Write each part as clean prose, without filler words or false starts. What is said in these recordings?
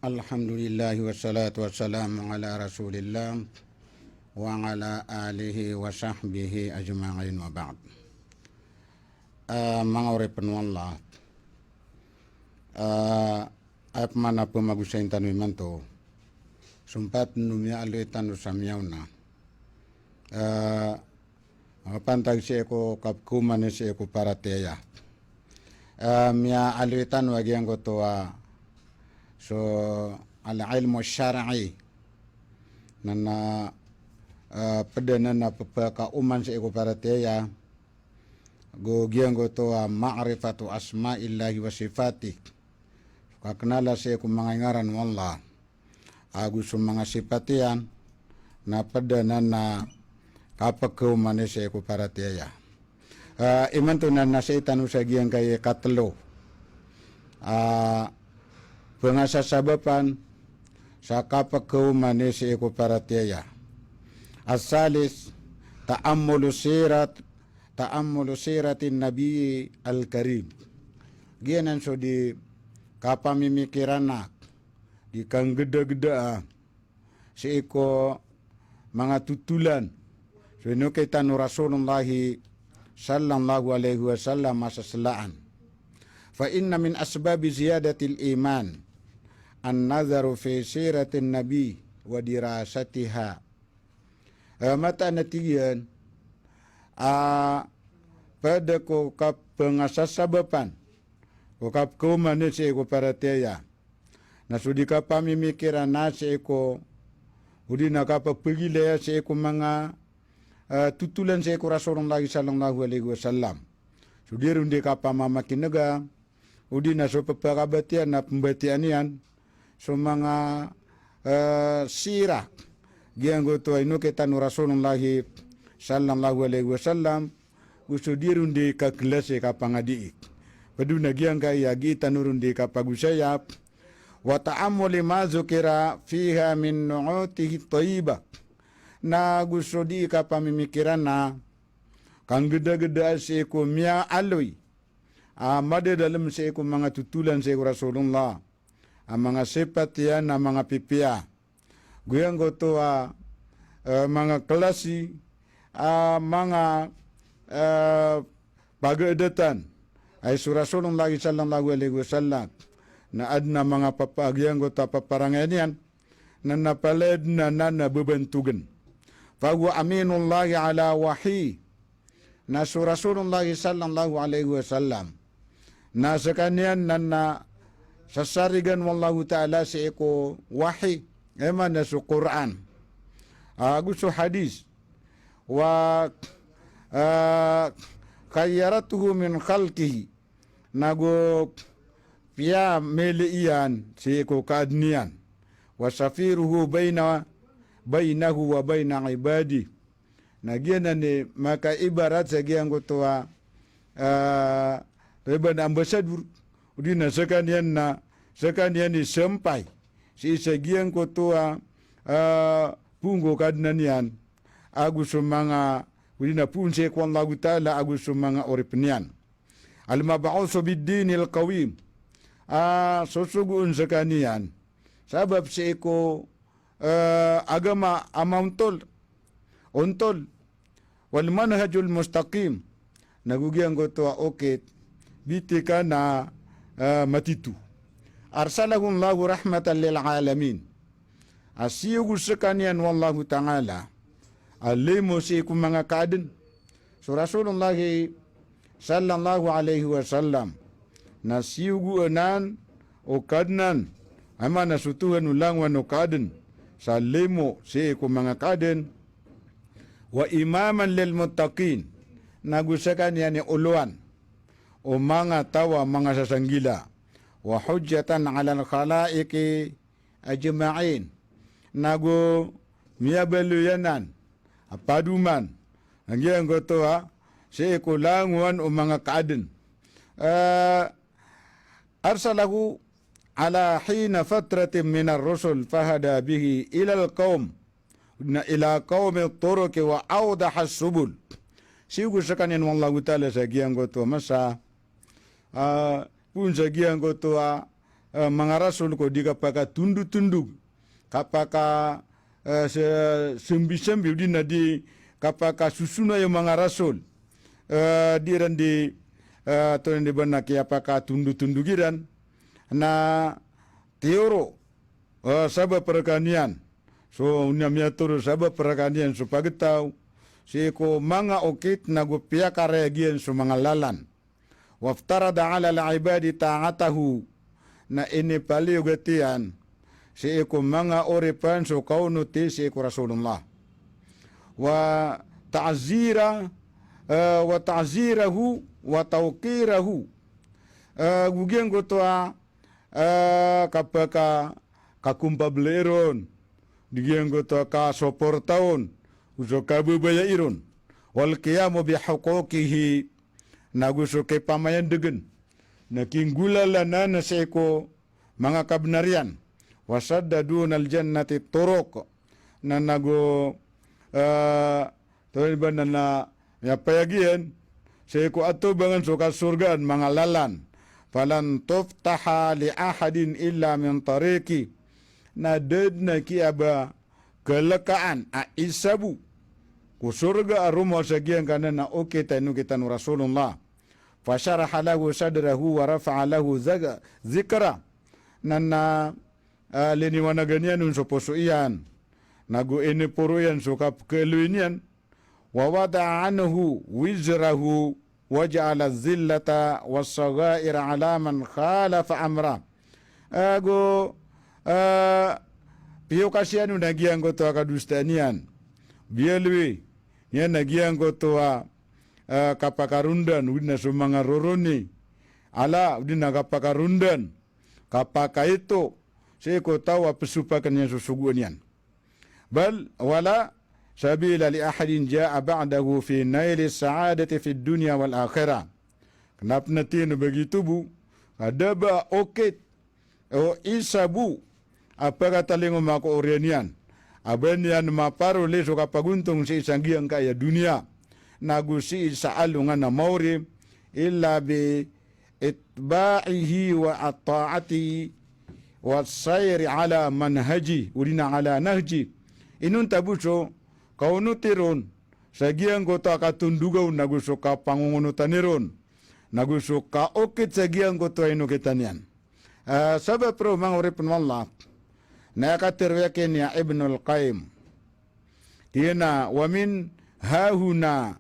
Alhamdulillah wassalatu wassalamu ala rasulillah wa ala alihi wa sahbihi ajma'in wa ba'd. Mga orepan wallah, at mana pumagusayin tanong manto, sumpat numya alitan usamiyaw na. Pantag siya ko kapkuman siya ko parateya. Miya alitan wagyang ko to so al-ilmu syar'i nana pada nana kauman sa iko parateya go giang go to ma'rifatu asma'illahi wa sifati kaknala sa iko mga ngaran wallah agus mga sipatian na pada nana kapagkuman sa iko parateya iman to na sa itanu sa giang kay katlo pengasasabapan sa kapagkuman sa iko parateya. Asalis ta'ammulu siratin nabi al-karim. Gianan so di kapamimikiran na di kang geda-geda sa iko mga tutulan. So inukitan no Rasulullah sallallahu alaihi wasallam masasalaan. Fa inna min asbabi ziyadatil iman an-nazaru fi siratin nabi wa dirasatiha. Mata natiyan pada ko kap pengasasabapan ko kap kuman sa iko parateya na sudi ka pamimikiran na sa iko udi na kapagpagilaya sa iko mga tutulan sa iko Rasulullah sallallahu alaihi wasallam. Sudi rundi ka pamamakinaga udi na so papakabatian na pembatian yan so mga sira giang go to ino kita no Rasulullah sallallahu alaihi wasallam gusto dirundi ka klase ka pangadiik paduna giang kaya gita nurundi ka pagusayap wa ta'ammuli ma zukira fiha min nu'utihi thayyibah na gusto di ka pamimikiran na kang geda-geda si ko miya aloy mada dalam sa iko mga tutulan sa iko Rasulullah mga sifat yan na mga pipiya guyang ko to mga klasi mga pag-edatan ay sa Rasulullah sallallahu alaihi wasallam na adna mga papagyang ko to paparangan yan na napalad na nabubantugan fahuwa aminullah ala wahi na sa Rasulullah sallallahu alaihi wasallam na sa kanyan na sasarigan wallahu ta'ala sa iko wahi eman na sa Quran gusto hadis wa khayyaratuhu min khalqihi nago piya meliian sa iko kaadniyan wa safiruhu bainahu wa baina ibadi nagyan ni maka ibarat sa giyang kutuwa reban ambasador udi na sekanian ni sampai si segiang kutuwa punggo kadnan yan agus mga udi na punse ko Allah taala agus mga oripnian al mab'us bid-dinil qawim susugun sekanian sabab si ko agama amauntol untol wal manhajul mustaqim nagugiang ko to okit bitika na matitu arsalahum lahu rahmatan lil alamin asiyugu sekanian wallahu ta'ala alimu si kum mga kaden so Rasulullah sallallahu alaihi wasallam nasiyugu anan o kadnan ama nasutuhan ulangwan o kaden sa limu si kum mga kaden wa imaman lil muttaqin nagusakan yan uluan o mga tawa mga sasanggila wa hujjatan ala al-khalaiqi ajma'in nago miyabaluyanan apaduman nagyan ko to si kulanguan o mga kaadin arsalahu ala hina fatratin min ar-rusul fahada bihi ila al-qawm na ila qawmi turuki wa awdaha as-subul sigu sakanin wallahu ta'ala sa giyang ko to masa pun sa giyang ko to mga rasul ko di kapaka tundu-tundug kapaka sembi-sembi di na di kapaka susuna yung mga rasul di ran di to di banaki apaka tundu-tundugiran na teoro sabab perakanian so unyamya turu sabab perakanian so pagitaw si ko mga okit na gupya kareagian so mga lalan waftarada ala al-ibadi ta'atahu na inipaliw gatian si ko mga oripan so kaunuti si ko Rasulullah wa ta'zirahu wa tawqirahu gugian ko to kapaka kakumpableron digian ko to ka soportaon uso kabubaya iron wal qiyamu bi huquqihi naguso kay pamayan degen nakinggulala na seko mga kabnarian wasaddadun al jannati turuq na nago ba na yapayagian seko ato bangan suka surgaan mga lalan falan tuftaha li ahadin illa min tariqi na ded na kiaba kelekaan a isabu ku surga aruma sagian kana na oke tanu kita nu Rasulullah fasyaraha lahu sadrahu wa rafa'a lahu zikra nana leni wanaganian un soposuian nagu ene poroyan sokap keluinian wa wada'a anhu wizrahu waja'ala zillata was-saghaira 'ala man khalafa amra ago piyo kasianu nagian goto akadustanian bielwi ya nagian goto kapakarundan udina sumanga roroni ala udina kapakarundan kapaka itu seko tawa pesupakan yang susuguanian bal wala sabila li ahadin jaa ba'dahu fi naili sa'adati fi dunya wal akhirah kenapa nanti begitu bu ada ba okit o isabu apa kata lengo mako orianian abanian maparu le so kapaguntung si isanggiang kaya dunia nagu si saalungan na mauri illa bi itba'ihi wa ata'ati wa sayri ala manhaji urina ala nahji inun tabuso kauno tiron sagiang kota katundugaw nagu so kapangungunutaniron nagu so kaokit sagiang kota ino kitanian sabab pro manguripun wallah na katirwakin ya Ibnul Qayyim kina wa min hahuna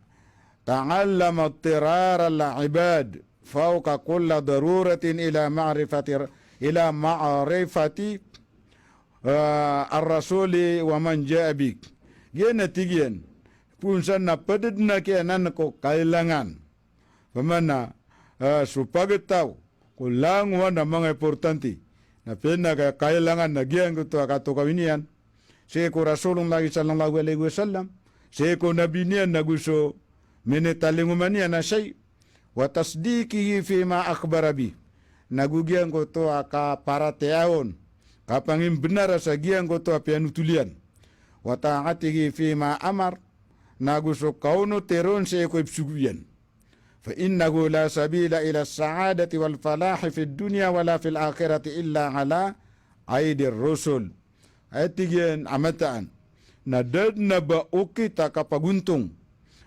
ta'allama tirar al-ibad fawqa kulla daruratin ila ma'rifati ar-rasuli wa man jaa bik gena tigian punsan na padid na kianan ko kailangan pamana supagitaw kulang wana mga importante na pena kailangan na gian ko to akato kawinian seko Rasulullah sallallahu alaihi wasallam seko nabinian na gusto minitalinguman na shay wa tasdiqihi fi ma akhbara bi nagugian ko to aka parateaon kapangin benar sa gian ko to apianutulian wa ta'atihi fi ma amar naguso kauno teron seko ibsuguyan fa innahu la sabila ila as-sa'adati wal falahi fid dunya wala fil akhirati illa ala aidir rusul atigen amataan na dad na ba ukita kapaguntung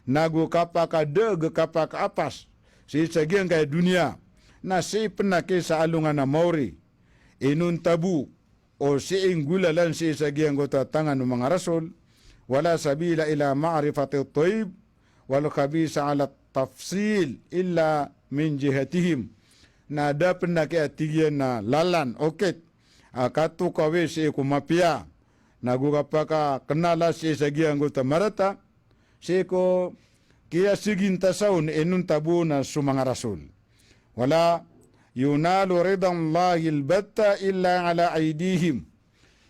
nagu kapaka deg kapaka apas si sagian kay dunia na si penake sa alungan na mauri inun tabu o si ingulalan si sagian gota tangan ng mga rasul wala sabila ila ma'rifati at-tayyib wal khabisa ala tafsil illa min jihatihim na da penake atigen na lalan okit akatu kawe si kumapia nagu kapaka kenala si sagian gota marata seko kia siginta saun enun tabu na sumanga rasul wala yunalu ridan Allahi albatta illa ala aidihim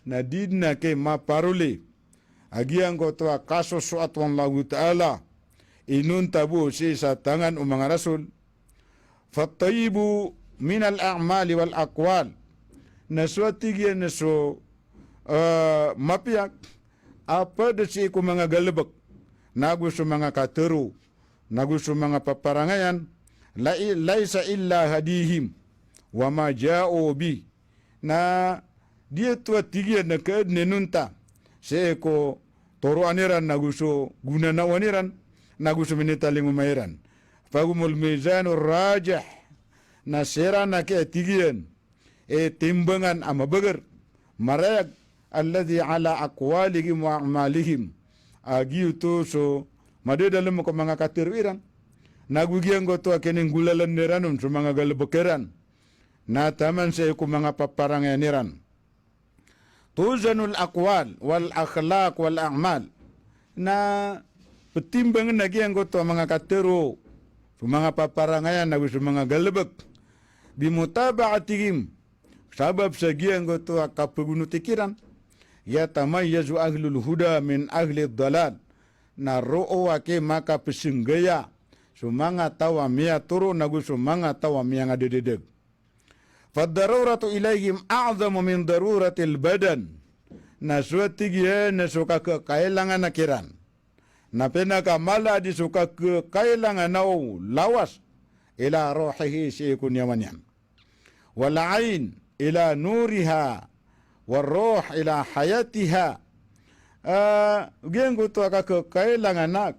na didna ke maparuli agian goto kaso suatwan Allah ta'ala inun tabu si sa tangan umanga rasul fattayibu min al-a'mali wal aqwal na suatigian na so mapiak apa da si ko mga galabak nagu sa mga kateru nagu sa mga paparangayan laisa illa hadihim wa ma ja'u bi na dia tua tigia na ke nenunta seko toro aniran naguso guna na waniran naguso minita lingu mairan fagumul mizan rajah na sera na ke tigian timbangan ama beger marayag alladhi ala aqwalihim wa a'malihim agi itu so made dalam ko mga katirwiran nagugian go to kening gulalan niranum so mga galbekeran na taman sa ko mga paparangeniran tuzanul aqwal wal akhlaq wal a'mal na petimbangan nagian go to mga katiro so mga paparangayan nagu so mga galbek bimutaba'atihim sabab sagian go to kapagunutikiran ya tamayyazu ahlul huda min ahli dalal na ro'o wake maka pesinggaya sumanga tawa mia turu nagu sumanga tawa mia ngadededeg fadaruratu ilaihim a'zamu min daruratil badan na suatigia na suka ke kailangan akiran na pena kamala di suka ke kailangan nau lawas ila rohihi siikun yamanyan wala ain ila nuriha waroh ila hayatiha gengo to ka kailangan nak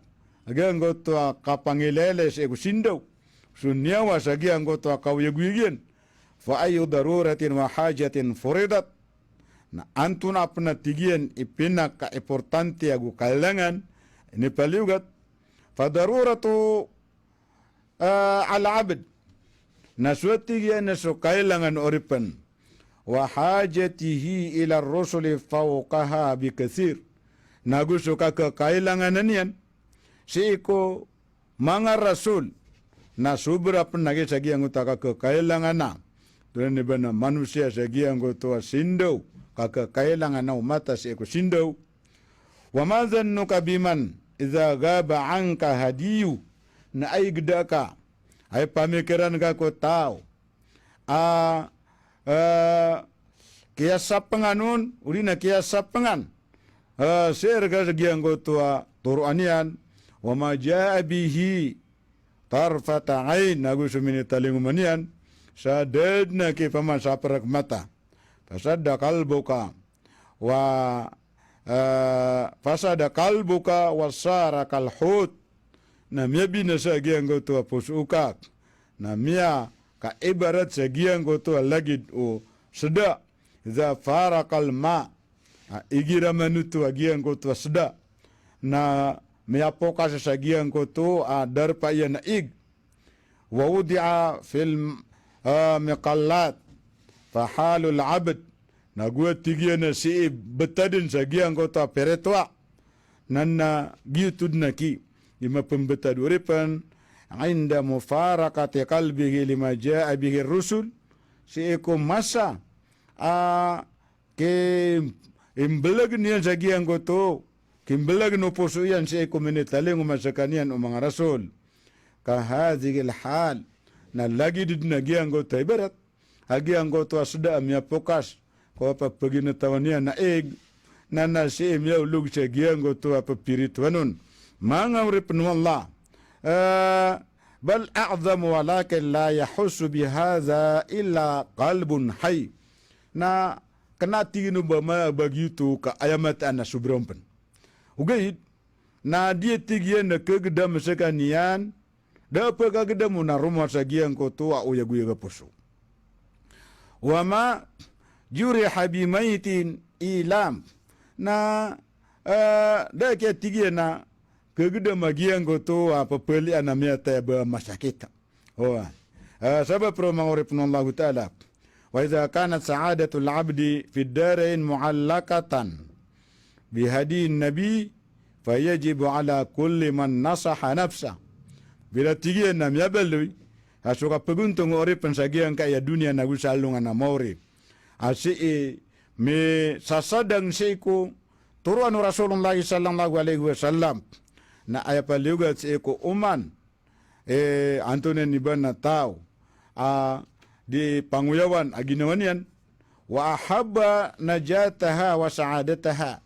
gengo to kapangilele se kusindo sunyawa sagi anggo to kawyegwigen fa ayu daruratin wa hajatin furidat na antuna apna tigian ipina ka importante agu kailangan ini paliugat fa daruratu al abd naswatigian so kailangan oripan wa hajatihi ila rusuli fawqaha bikathir nagusuka ke kailanganan yan siko mga rasul na sobra penagi sagi ang utaka ke kailangan na tuan ni bana manusia sagi ang utua sindo ka kailangan na umata siko sindo wa madhannuka biman idza gaba anka hadiyu na ay gdaka ay pamikiran ka ko tao kiasa penganun urina kiasa pengan serga segiang gotua turanian wa ma jaa bihi tarfata ain nagu sumini talingumanian sadadna ki pama saprak mata fasadda qalbuka wa fasada qalbuka wasara kalhut na miabi na segiang gotua pusukak na mia ka ibarat segiang gotua lagid o seda za farakal ma igira manutu agian gotua seda na meapoka sagian gotu darpa yana ig wa wudi'a fil miqallat fa halul abd na gua tigiana si betadin sagian gotua peretwa nanna giutud naki ima pembetad uripan inda mufarakati qalbihi lima jaa bihi rusul siiko masa ke imbelag niyan sagi ang goto kimbelag no puso yan siiko minitaling umasakanian o mga rasul kahadhigil hal na lagi did nagyang goto ibarat agi ang goto asda amya pokas ko papaginatawan niya na eg na nasi imya ulug sagi ang goto apapirituanon mga uripin wallah bal a'zam walakin la yahussu bihadha illa qalbun hayy na kena tiginu bama bagitu ka ayamat ana subrompen ugait na dia tigian na kegedam sekanian da pagagedam na rumah sagian ko tua o yagu yaga puso wama juriha bi maitin ilam na da ke tigian na kegedam magian ko tua papeli ana miata ba masakita sabab pro mangoripun Allah taala wa idza kanat sa'adatul 'abdi fid darain mu'allaqatan bihadi nabi fayajibu ala kulli man nasaha nafsa bila tigian nam yabalui asuka peguntung ore pensagian kaya dunia na gusalungan na mori asi me sasadang seiku turuan Rasulullah sallallahu alaihi wasallam na ayapaliuga seiku uman antunen ibana tau di panguyawan aginawanian wa ahabba najataha wa sa'adataha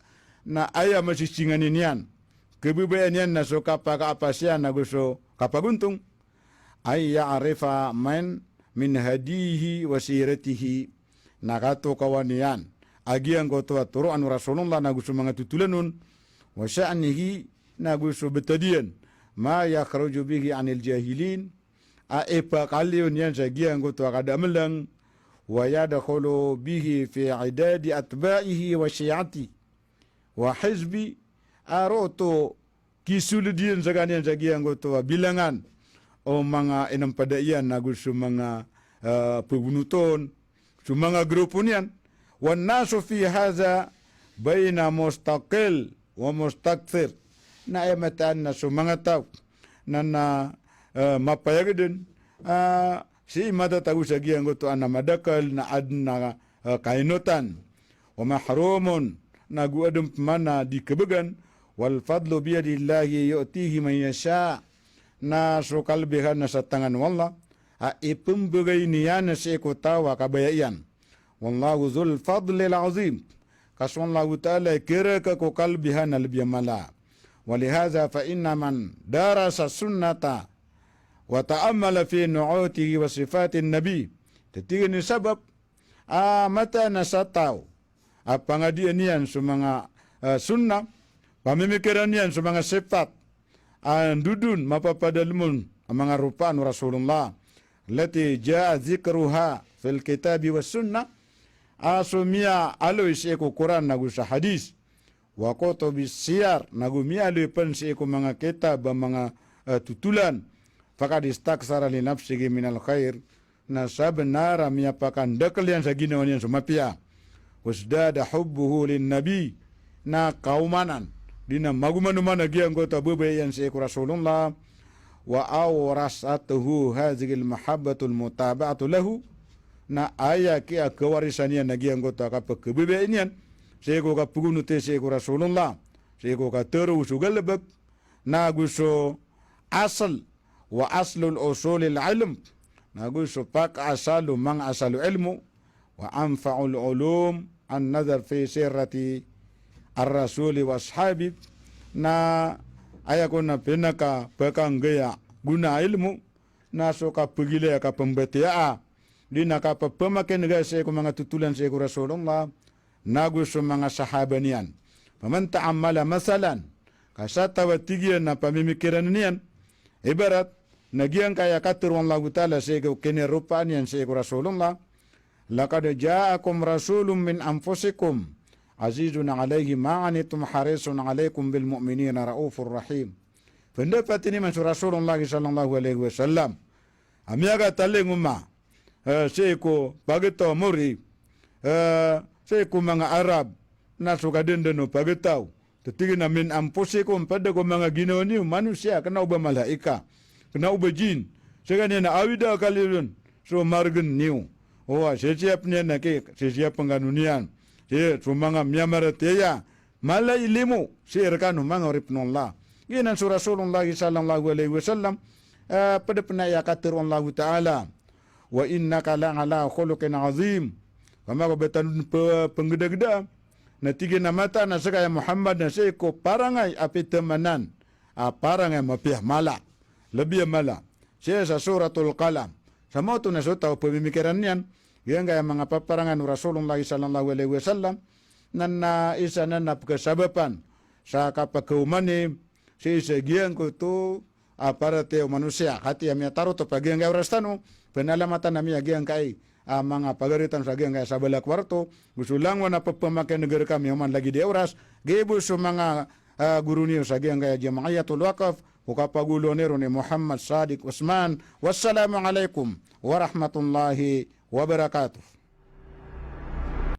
na aya masisinganinian kebibayanian na so kapakapasian na gusto kapaguntung ay ya'rifa man min hadihi wa siratihi nakato kawanian agian goto aturo anu Rasulullah nagu sumanga tutulanun wa sya'nihi nagu subetadian ma yakhruju bihi anil jahilin a epa kaliun yan sagian goto kada melang wa yadkhulu bihi fi idadi atba'ihi wa syi'ati wa hizbi aroto kisuludian saganian sagian goto bilangan o mga inampadaian nagu sumanga pebunuton sumanga grupunian wan nasu fi hadza baina mustaqil wa mustakthir na ematan na sumanga tau nana mapayagden si mada tagu sagi anggoto ana madakal na adna kainotan wa mahrumun nagu adum mana dikebegan wal fadlu bi yadillahi yu'tihi man yasha na sukal bihan na sa tangan wallah a ipembagay niya na si ikotawa kabayan wallahu zul fadlil azim kaswallahu ta'ala kira ka ko kalbihan na libiyamala walihaza fa inna man darasa sunnata wa ta'ammala fi nu'utihi wa sifatin nabi tetiga ni sabab mata nasataw pangadian niyan sa mga sunnah pamimikiran niyan sa mga sifat dudun mapapadalmun ang mga rupaan Rasulullah lati jaa zikruha fil kitabi was sunnah asumia alois eko Quran nagu sa hadis wa kutubi siyar nagu mialoy pan si eko mga kitab mga tutulan fakad istaksara li nafsihi minal khair na sabenara miapakan dekalian sa ginawa niyan sumapia wasdada hubbuhu lin nabi na kaumanan dina magumanumana giang gota bebayan si Rasulullah wa awrasatuhu hazigil mahabbatul mutaba'atu lahu na aya ki akawarisanian na giang gota kapak kebebayan si kapugunute si Rasulullah si kateru sugalbak na gusto asal wa aslul usulil ilm na gusto pak asalu mang asalu ilmu wa anfa'ul ulum an nazar fi sirati ar-rasuli wa ashabi na ayako na pinaka pekanggaya guna ilmu na soka pegile ka pembetia di nakapa pemaken ga se ko mga tutulan se ko Rasulullah nagu so mga sahabanian paman ta'ammala masalan kasata watigian na pamimikiran niyan ibarat nagian kaya katur wallahu ta'ala se ko kene rupaan yan se ko Rasulullah laqad ja'akum rasulun min anfusikum azizun alaihi ma'anitum harisun alaikum bil mu'minina raufur rahim. Pendapat ini mansur Rasulullah sallallahu alaihi wasallam. Amiaga talenguma seko pagito muri seko mga Arab na suka dendeno pagitaw. Titigin min ampusikum pada ko mga ginawa niyo manusia kena uba malaika kena uba jin. Sekanya na awida kalilun so margen niyo. Oh sesiap niya na ke sesiap pengganunian. Sumanga miyamarateya mala ilimu sirkanu mga ripnullah ginan su Rasulullah sallallahu alaihi wasallam pada penaya katir Allah taala wa innaka la ala khuluqin azim kama betan penggeda-geda na tiga namata na sakaya Muhammad na seko parangai api temanan parangai mapiah mala lebih mala sa suratul qalam sama tu na sota pemikiran niyan yang kaya mga paparangan Rasulullah sallallahu alaihi wasallam na isa na napakasabapan sa kapagkaumani si isagian ko to aparate manusia hati amia taro to pagiang kaya orastano penalamatan amia giang kay mga pagaritan sa giang kaya sa balak warto gusulang wana papamakan negara kami man lagi di oras gebu sa mga guru niyo sa giang kaya jamaayatul waqaf ukapagulo nero ni Muhammad Sadiq Usman wassalamu alaikum warahmatullahi wabarakatuh.